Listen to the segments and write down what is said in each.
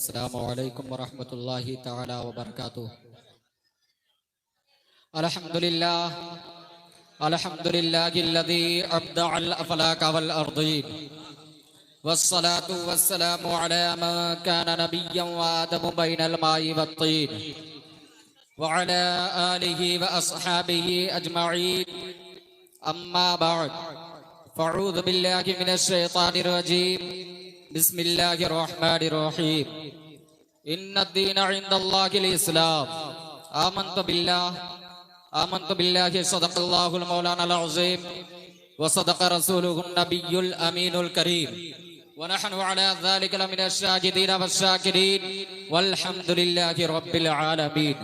अस्सलामु अलैकुम वरहमतुल्लाहि तआला वबरकातुहू। अल्हम्दुलिल्लाहिल्लज़ी अब्दअल अफ़लाक वल अर्दीन वस्सलातु वस्सलामु अला मा कान नबिय्यन व आदमु बैनल माइ वत्तीन व अला आलिहि व अस्हाबिहि अजमईन। अम्मा बअद फ़अऊज़ु बिल्लाहि मिनश शैतानिर रजीम। बिस्मिल्लाहिर रहमानिर रहीम। इन्नद-दीन इंदल्लाहिल इस्लाम। आमन्तु बिल्लाहि सदक़ल्लाहुल मौलानाल अज़ीम व सदक़ रसूलुहुन नबियुल अमीनुल करीम व नहनु अला ज़ालिका लमिनश शाहिदीन वश्शाकिरीन वल्हम्दुलिल्लाहि रब्बिल आलमीन।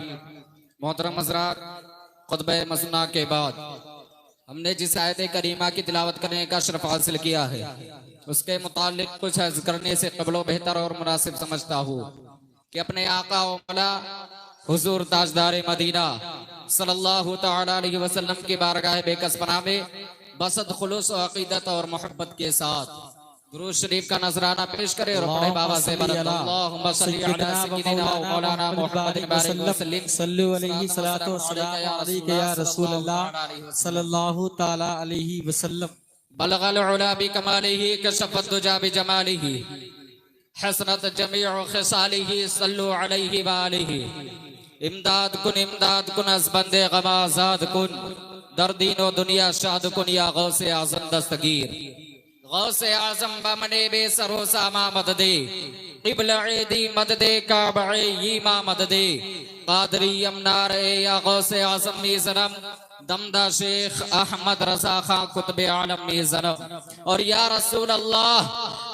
मोहतरम हज़रात, खुतबे मसना के बाद हमने जिस आयत करीमा की तिलावत करने का शरफ हासिल किया है उसके मुतालिक कुछ अर्ज़ करने से क़ब्ल बेहतर और मुनासिब समझता हूँ कि अपने आका व मौला हुजूर ताजदार मदीना सल्लल्लाहु तआला अलैहि वसल्लम की बारगाह बेकस पनाह में बसद खुलूस और अक़ीदत और मोहब्बत के साथ दुरूद शरीफ का नजराना पेश करे और अपने बाबा से अल्लाहुम्मा सल्ली अला सय्यिदिना व मौलाना मुहम्मदिन बारिक वसल्लिम सल्लु अलैहि सलातो वस्सलाम अलैका या रसूल अल्लाह सल्लल्लाहु तआला अलैहि वसल्लम। बलगल उला बि कमालिही कशफत दुजा बि जमालिही हसनत जमीउ खिसालिही सल्लु अलैहि व आलिही। इमदाद कुन अज़ बंदे गम आज़ाद कुन दर दीन व दुनिया शाद कुन या गौसे आज़म दस्तगीर। गौसे आज़म बमने बेसरो सामा मददे क़िबला दी मददे काबे यीमा मददे क़ादरी यमनार या गौसे आज़म मीज़नम दमदा शेख अहमद रज़ा खां कुतुब आलम मीज़नम। और या रसूल अल्लाह,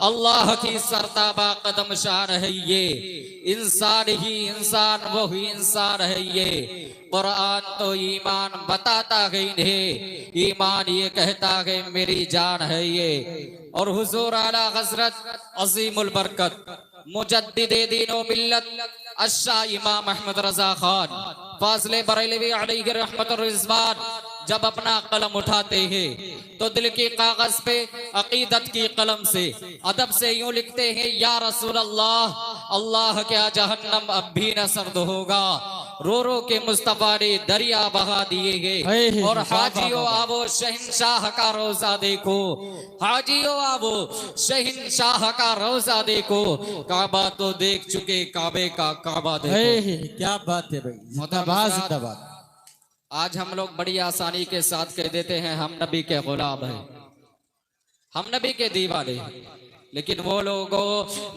अल्लाह की सरताबा कदम शान है ये, इंसान ही इंसान वही इंसान है ये। कुरान तो ईमान बताता है इन्हें, ईमान ये कहता है मेरी जान है ये। और हुजूर आला हज़रत अज़ीमुल बरकत मुजद्दिदे दीन व मिल्लत अश्शा इमाम अहमद रज़ा खान फाज़िले बरेलवी अलैहि रहमतुर रिज़वान जब अपना कलम उठाते हैं तो दिल के कागज पे अकीदत की कलम से अदब से यूं लिखते हैं, या रसूल अल्लाह, अल्लाह क्या जहन्नम अब भी न सर्द होगा। रो रो के मुस्तफा ने दरिया बहा दिए गए। और हाजियो आवो शहंशाह का रोजा देखो, हाजियो आवो शहंशाह का रोजा देखो। काबा तो देख चुके, काबे का काबा देखो। क्या बात है भाई, जिंदाबाद जिंदाबाद। आज हम लोग बड़ी आसानी के साथ कह देते हैं हम नबी के गुलाम हैं, हम नबी के दीवाने हैं। लेकिन वो लोगों,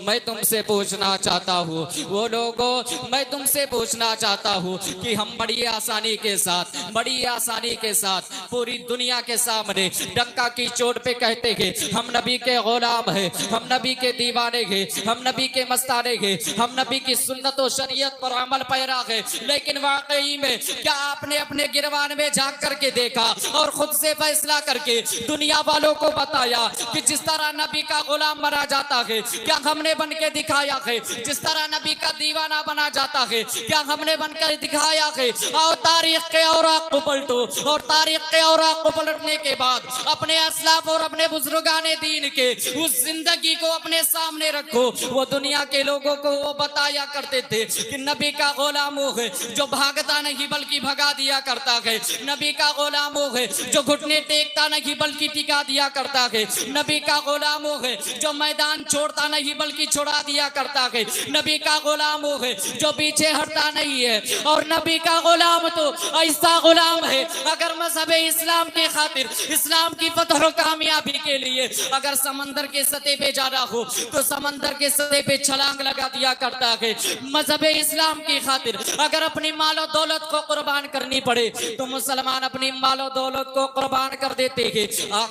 मैं तुमसे पूछना चाहता हूँ, वो लोगों मैं तुमसे पूछना चाहता हूँ कि हम बड़ी आसानी के साथ पूरी दुनिया के सामने डंका की चोट पे कहते हैं हम नबी के गुलाम हैं, हम नबी के दीवाने हैं, हम नबी के मस्ताने हैं, हम नबी की सुन्नत और शरीयत पर अमल पैरा है। लेकिन वाकई में क्या आपने अपने गिरवान में झांक करके देखा और खुद से फैसला करके दुनिया वालों को बताया कि जिस तरह नबी का गुलाम बना जाता है, क्या हमने बन के दिखाया है? जिस तरह नबी का दीवाना बना जाता है, क्या हमने बनकर दिखाया है? और तारीख के औराक को पलटो, और तारीख के औराक को पलटने के बाद अपने असलाफ और अपने बुजुर्गाने दीन के उस जिंदगी को अपने सामने रखो। वो दुनिया के लोगों को वो बताया करते थे कि नबी का गुलाम वो है जो भागता नहीं बल्कि भगा दिया करता है, नबी का गुलाम वो है जो घुटने टेकता नहीं बल्कि टिका दिया करता है, नबी का गुलाम वो है जो मैदान छोड़ता नहीं बल्कि छुड़ा दिया करता है, नबी का गुलाम वो है जो पीछे हटता नहीं है। और नबी का गुलाम तो ऐसा गुलाम है, अगर मजहब इस्लाम के खातिर, इस्लाम की फतह और कामयाबी के लिए अगर समंदर के सतह पे जाना हो तो समंदर के सतह पे छलांग लगा दिया करता है। मजहब इस्लाम की खातिर अगर अपनी मालो दौलत को कुर्बान करनी पड़े तो मुसलमान अपनी मालो दौलत को कुर्बान कर देते हैं।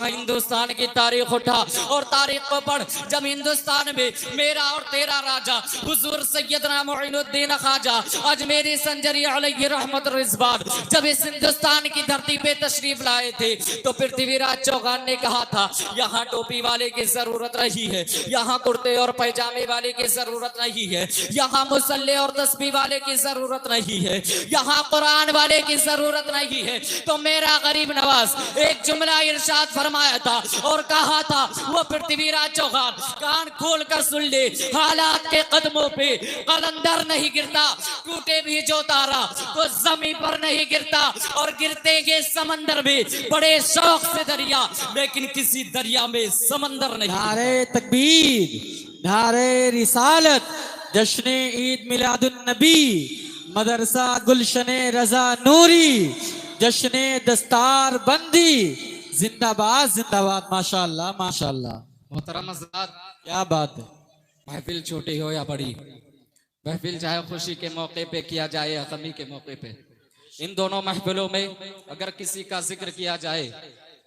हिंदुस्तान की तारीख उठा और तारीख को पढ़, जब हिंदुस्तान में मेरा और तेरा राजा हुजूर सैयदना मुइनुद्दीन ख्वाजा अजमेरी संजरी अलैहि रहमत रिज़वान जब इस हिंदुस्तान की धरती पे तशरीफ लाए थे तो पृथ्वीराज चौहान ने कहा था यहाँ टोपी वाले की जरूरत नहीं है, यहाँ कुर्ते और पैजामे वाले की जरूरत नहीं है, यहाँ मुसल्ले और तस्बीह वाले की जरूरत नहीं है, यहाँ कुरान वाले की जरूरत नहीं है। तो मेरा गरीब नवाज एक जुमला इरशाद फरमाया था और कहा था, वो पृथ्वीराज चौहान जवान कान खोल कर सुन ले, हालात के कदमों पे कलंदर नहीं गिरता, टूटे भी जो तारा तो जमीन पर नहीं गिरता, और गिरते के समंदर में बड़े शौक से दरिया, लेकिन किसी दरिया में समंदर नहीं। नारे तकबीर, नारे रिसालत, जश्न ईद मिलादुन नबी, मदरसा गुलशने रजा नूरी, जश्न दस्तार बंदी, जिंदाबाद जिंदाबाद। माशाअल्लाह माशाअल्लाह। मोहतरम हज़रात, क्या बात है। महफिल छोटी हो या बड़ी, महफिल चाहे खुशी के मौके पे किया जाए या गमी के मौके पे, इन दोनों महफिलों में अगर किसी का जिक्र किया जाए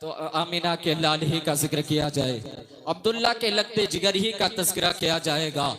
तो आमीना के लाल ही का जिक्र किया जाए, अब्दुल्ला के लगते जिगर ही का तज़किरा किया जाएगा।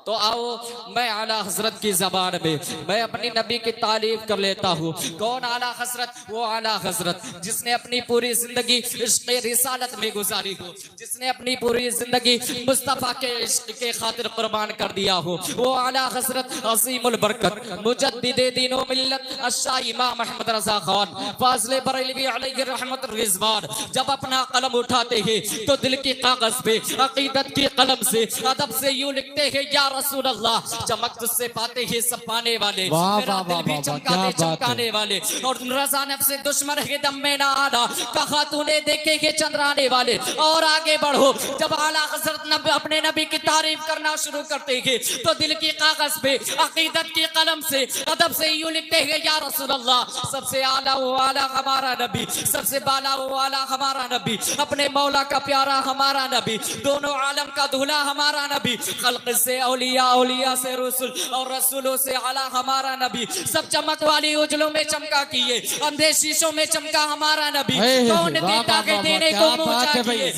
तो आओ मैं आला हजरत की जबान में मैं अपनी नबी की तारीफ कर लेता हूँ। कौन आला हजरत? वो आला हजरत जिसने अपनी पूरी जिंदगी इश्क़ रिसालत में गुजारी हो, जिसने अपनी पूरी जिंदगी मुस्तफ़ा के इश्क़ के खातिर कुर्बान कर दिया हो। वो आला हजरत अज़ीमुल बरकत मुजद्दिदे दीन व मिल्लत अशाह इमाम अहमद रज़ा खान फाज़िल बरेलवी अलैहि रहमत रिज़वान जब अपना कलम उठाते हैं तो दिल की कागज पे अकीदत की कलम से अदब से यूं लिखते हैं, या रसूल अल्लाह, चमक तुझसे पाते हैं सब पाने वाले, मेरा दिल भी चमका दे चमकाने वाले, और रज़ा नफ्से दुश्मन है दम में ना आना, कहा तूने देखे के चंद्राने वाले। और आगे बढ़ो, जब आला हज़रत अपने नबी की तारीफ करना शुरू करते हैं तो दिल की कागज पे अकीदत की कलम से अदब से यूं लिखते हैं, या रसूल अल्लाह, सबसे आला वो आला हमारा नबी, सबसे बाला वो आला हमारा नबी, अपने मौला का प्यारा हमारा नबी, दोनों आलम का दूल्हा हमारा नबी, खल्क़ से औलिया से रसूल और रसूलों से आला हमारा नबी, सब चमक वाली उजलों में चमका किए, अंधे शीशों में चमका हमारा नबी, कौन देता के देने को मुँह चाहिए,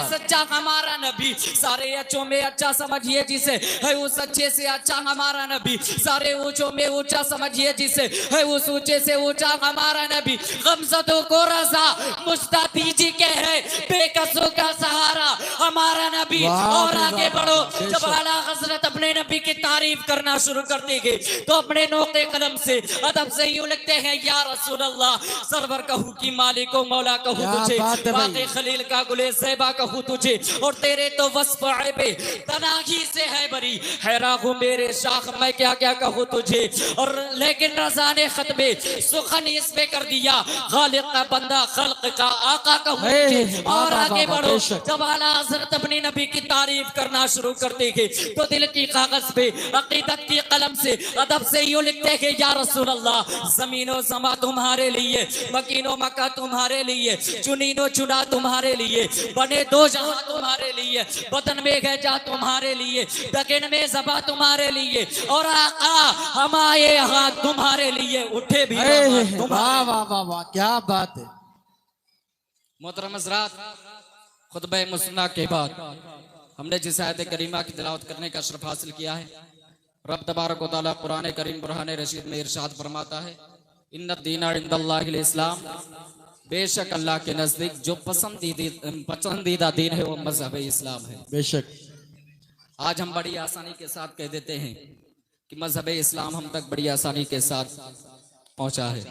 सच्चा हमारा नबी, सारे अच्छों में अच्छा समझिए जिसे है उस अच्छे से अच्छा हमारा नबी, सारे ऊंचों में ऊंचा समझिए जिसे है उस ऊंचे से ऊंचा हमारा नबी, गमज़दों को रज़ा मुस्तादी जी के है बेकसों का सहारा हमारा नबी। और आगे बढ़ो, जब आला हज़रत अपने नबी की तारीफ करना शुरू करते हैं तो अपने नोक़े कलम से अदब से यूं लिखते हैं, या रसूल अल्लाह, सरवर कहूँ कि मालिको मौला कहूँ तुझे, बाक़ी खलील का गुले ज़ैबा कहूँ तुझे, और तेरे तो वस्फ़ ऐबे तनाही से है बरी, हैरान हूँ मेरे शाख मैं क्या क्या कहूँ तुझे। और लेकिन रज़ा ने खत में सुखन इस पे कर दिया, खालिक का बंदा खल्क़ का आका कहूँ तुझे। और आगे बढ़ो, जब आला हज़रत अपनी नबी की तारीफ करना शुरू करते हैं तो दिल की कागज पे अकीदत की कलम से अदब से यूं लिखते हैं, या रसूल अल्लाह, ज़मीनो ज़मा तुम्हारे लिए, मकीनो मक्का तुम्हारे लिए, चुनीनो चुना तुम्हारे लिए, बने दो जहां तुम्हारे लिए, बदन में गजा तुम्हारे लिए, दकिन में जबा तुम्हारे लिए, और आका हमारे यहाँ तुम्हारे लिए उठे भी। वाह वाह वाह वाह, क्या बात है। मोहतरम हज़रात, खुतबा मुस्ना के बाद हमने जिस आयत करीमा की तिलावत करने का शर्फ हासिल किया है, रब तबारक व तआला कुरान करीम बुरहान रशीद में इरशाद फरमाता है, इन्ना दीना इंदल्लाहिल इस्लाम, बेशक अल्लाह के नजदीक जो पसंदीदा दीन है वो मजहब इस्लाम है। बेशक आज हम बड़ी आसानी के साथ कह देते हैं कि मजहब इस्लाम हम तक बड़ी आसानी के साथ पहुंचा है,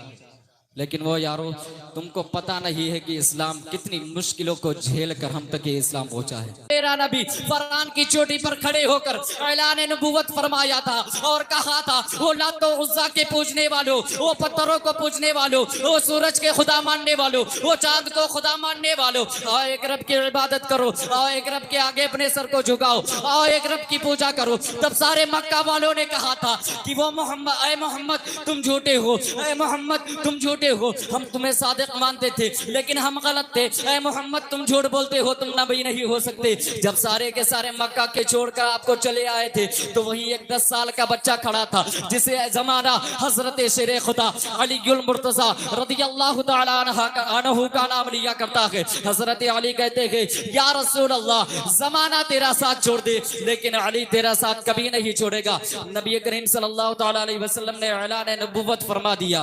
लेकिन वो यारो तुमको पता नहीं है कि इस्लाम कितनी मुश्किलों को झेल कर हम तक ये इस्लाम पहुंचा है। मेरा नबी फरआन की चोटी पर खड़े होकर ऐलान नबूवत फरमाया था और कहा था, वो लात और उज़्ज़ा के पूजने वालों, वो पत्थरों को पूजने वालों, वो सूरज के खुदा मानने वालों, वो चांद को खुदा मानने वालों, आओ एक रब की इबादत करो, आओ एक रब के आगे अपने सर को झुकाओ, आओ एक रब की पूजा करो। तब सारे मक्का वालों ने कहा था कि वो मोहम्मद, ऐ मोहम्मद तुम झूठे हो, ऐ मोहम्मद तुम झूठे हो, हम तुम्हें सादिक मानते थे लेकिन हम गलत थे, ऐ मोहम्मद तुम झूठ बोलते हो, तुम नबी नहीं हो सकते। जब सारे के सारे मक्का के छोड़कर आपको चले आए थे तो वही एक 10 साल का बच्चा खड़ा था जिसे जमाना हजरत शेरे खुदा अलीउल मुर्तजा रदियल्लाहु ताला अन्हु का नाम लिया करता है। हजरत अली कहते हैं, या रसूल अल्लाह, जमाना तेरा साथ छोड़ दे लेकिन अली तेरा साथ कभी नहीं छोड़ेगा। नबी करीम सल्लल्लाहु ताला अलैहि वसल्लम ने ऐलान नबूवत फरमा दिया।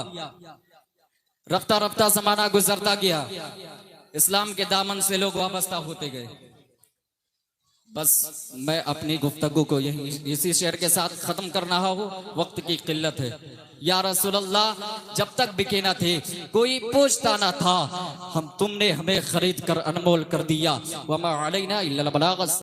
रफ्ता रफ्ता जमाना गुजरता गया, इस्लाम के दामन से लोग वाबस्ता होते गए। बस मैं अपनी गुफ्तगू को यही इसी शेर के साथ खत्म कर रहा हूँ, वक्त की किल्लत है। या रसूल अल्लाह, जब तक बिके ना थे, कोई पूछता ना था, तुमने हमें खरीद कर अनमोल कर दिया। वमा अलैना इल्लल बलाग।